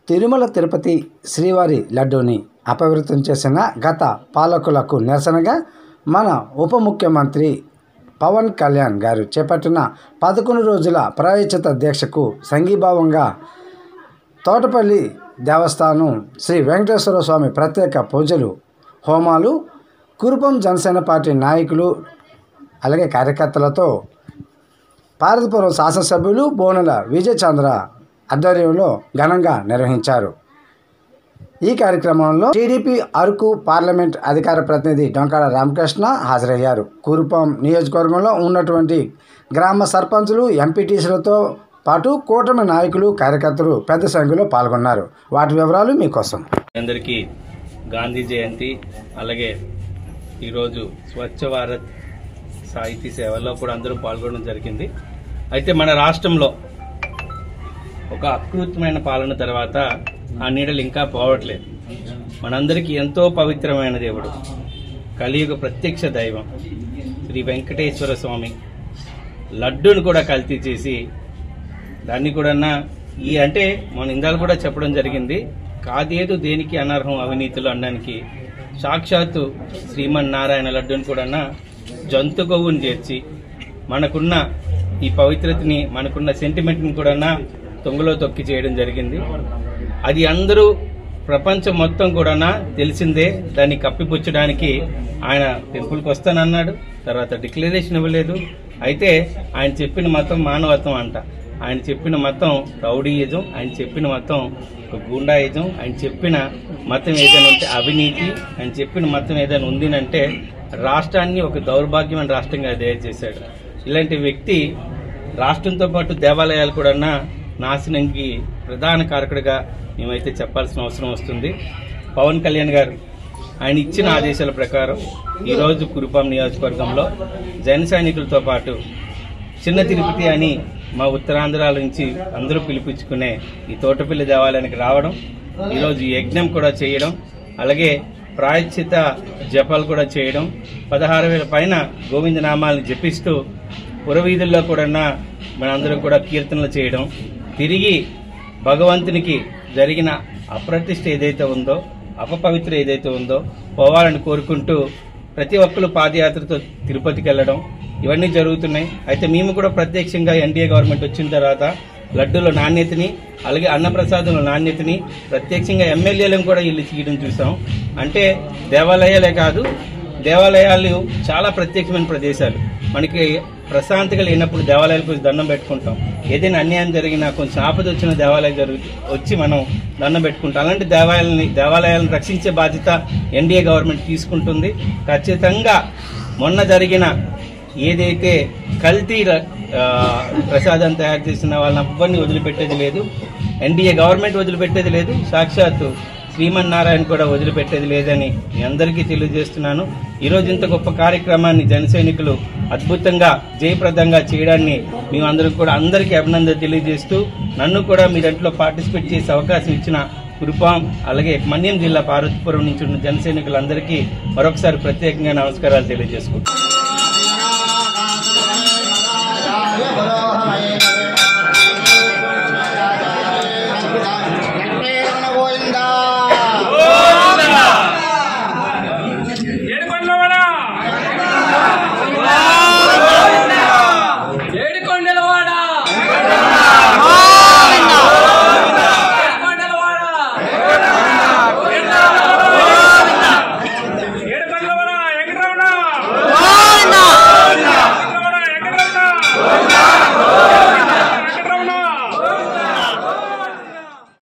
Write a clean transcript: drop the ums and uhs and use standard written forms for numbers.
తిరుమల తిరుపతి శ్రీవారి లడ్డూని అపవిత్రం చేసిన గత పాలకులకు నిరసనగా మన ఉప ముఖ్యమంత్రి పవన్ కళ్యాణ్ గారు చేపట్టిన 11 రోజుల ప్రాయశ్చిత్త దీక్షకు సంఘీభావంగా తోటపల్లి దేవస్థానం శ్రీ వెంకటేశ్వర స్వామి ప్రత్యేక పూజలు హోమాలు కురుపం జనసేన పార్టీ నాయకులు అలాగే కార్యకర్తలతో పార్వతీపురం శాసనసభ్యులు బోనల విజయచంద్ర ఆధ్వర్యంలో ఘనంగా నిర్వహించారు. ఈ కార్యక్రమంలో టీడీపీ అరకు పార్లమెంట్ అధికార ప్రతినిధి డొంకాడ రామకృష్ణ హాజరయ్యారు. కురుపం నియోజకవర్గంలో ఉన్నటువంటి గ్రామ సర్పంచులు ఎంపీటీసీలతో పాటు కూటమి నాయకులు కార్యకర్తలు పెద్ద సంఖ్యలో పాల్గొన్నారు. వాటి వివరాలు మీకోసం. అందరికీ గాంధీ జయంతి అలాగే ఈరోజు స్వచ్ఛ భారత్ సాహితీ సేవల్లో కూడా అందరూ పాల్గొనడం జరిగింది. అయితే మన రాష్ట్రంలో ఒక అకృతమైన పాలన తర్వాత ఆ నీడలు ఇంకా పోవట్లేదు. మనందరికీ ఎంతో పవిత్రమైన దేవుడు, కలియుగ ప్రత్యక్ష దైవం శ్రీ వెంకటేశ్వర స్వామి లడ్డూను కూడా కల్తీ చేసి దాన్ని కూడా అంటే మన ఇందాక కూడా చెప్పడం జరిగింది, కాదేదు దేనికి అనర్హం అవినీతులు అనడానికి సాక్షాత్తు శ్రీమన్నారాయణ లడ్డూని కూడా జంతు కొవ్వును చేర్చి మనకున్న ఈ పవిత్రతని మనకున్న సెంటిమెంట్ని కూడా తొంగలో తొక్కి చేయడం జరిగింది. అది అందరూ ప్రపంచం మొత్తం కూడా తెలిసిందే. దాన్ని కప్పిపుచ్చడానికి ఆయన టెంపుల్కి వస్తానన్నాడు, తర్వాత డిక్లరేషన్ ఇవ్వలేదు. అయితే ఆయన చెప్పిన మతం మానవత్వం అంట, ఆయన చెప్పిన మతం రౌడీయిజం, ఆయన చెప్పిన మతం గూండాయిజం, ఆయన చెప్పిన మతం ఏదైనా ఉంటే అవినీతి, ఆయన చెప్పిన మతం ఏదైనా ఉందినంటే రాష్ట్రాన్ని ఒక దౌర్భాగ్యమైన రాష్ట్రంగా తయారు చేశాడు. ఇలాంటి వ్యక్తి రాష్ట్రంతో పాటు దేవాలయాలు కూడా నాశనంకి ప్రధాన కారకుడిగా మేమైతే చెప్పాల్సిన అవసరం వస్తుంది. పవన్ కళ్యాణ్ గారు ఆయన ఇచ్చిన ఆదేశాల ప్రకారం ఈరోజు కురుపాం నియోజకవర్గంలో జన సైనికులతో పాటు చిన్న తిరుపతి అని మా ఉత్తరాంధ్రాల నుంచి అందరూ పిలిపించుకునే ఈ తోటపల్లి దేవాలయానికి రావడం, ఈరోజు యజ్ఞం కూడా చేయడం, అలాగే ప్రాయశ్చిత జపాలు కూడా చేయడం, 16,000 పైన గోవింద నామాలను జపిస్తూ పురవీధుల్లో కూడా మనందరం కూడా కీర్తనలు చేయడం, తిరిగి భగవంతునికి జరిగిన అప్రతిష్ఠ ఏదైతే ఉందో, అపపవిత్ర ఏదైతే ఉందో పోవాలని కోరుకుంటూ ప్రతి ఒక్కరు పాదయాత్రతో తిరుపతికి వెళ్ళడం ఇవన్నీ జరుగుతున్నాయి. అయితే మేము కూడా ప్రత్యక్షంగా ఎన్డీఏ గవర్నమెంట్ వచ్చిన తర్వాత లడ్డూల నాణ్యతని అలాగే అన్నప్రసాదంలో నాణ్యతని ప్రత్యక్షంగా ఎమ్మెల్యేలను కూడా వీళ్ళు చేయడం చూసాం. అంటే దేవాలయాలే కాదు, దేవాలయాలు చాలా ప్రత్యేకమైన ప్రదేశాలు. మనకి ప్రశాంతిగా లేనప్పుడు దేవాలయాలకు దండం పెట్టుకుంటాం. ఏదైనా అన్యాయం జరిగినా కొంచెం ఆపద వచ్చిన దేవాలయం వచ్చి మనం దండం పెట్టుకుంటాం. అలాంటి దేవాలయాలను రక్షించే బాధ్యత ఎన్డీఏ గవర్నమెంట్ తీసుకుంటుంది. ఖచ్చితంగా మొన్న జరిగిన ఏదైతే కల్తీ ప్రసాదం తయారు చేసిన వాళ్ళని ఎవ్వరిని వదిలిపెట్టేది లేదు, ఎన్డీఏ గవర్నమెంట్ వదిలిపెట్టేది లేదు, సాక్షాత్తు శ్రీమన్నారాయణ కూడా వదిలిపెట్టేది లేదని మీ అందరికీ తెలియజేస్తున్నాను. ఈరోజు ఇంత గొప్ప కార్యక్రమాన్ని జన సైనికులు అద్భుతంగా జయప్రదంగా చేయడాన్ని మేమందరం కూడా అందరికీ అభినందన తెలియజేస్తూ నన్ను కూడా మీ దాంట్లో పార్టిసిపేట్ చేసే అవకాశం ఇచ్చిన కురుపాం అలాగే మన్యం జిల్లా పార్వతీపురం నుంచి ఉన్న జన సైనికులందరికీ మరొకసారి ప్రత్యేకంగా నమస్కారాలు తెలియజేసుకుంటున్నాను.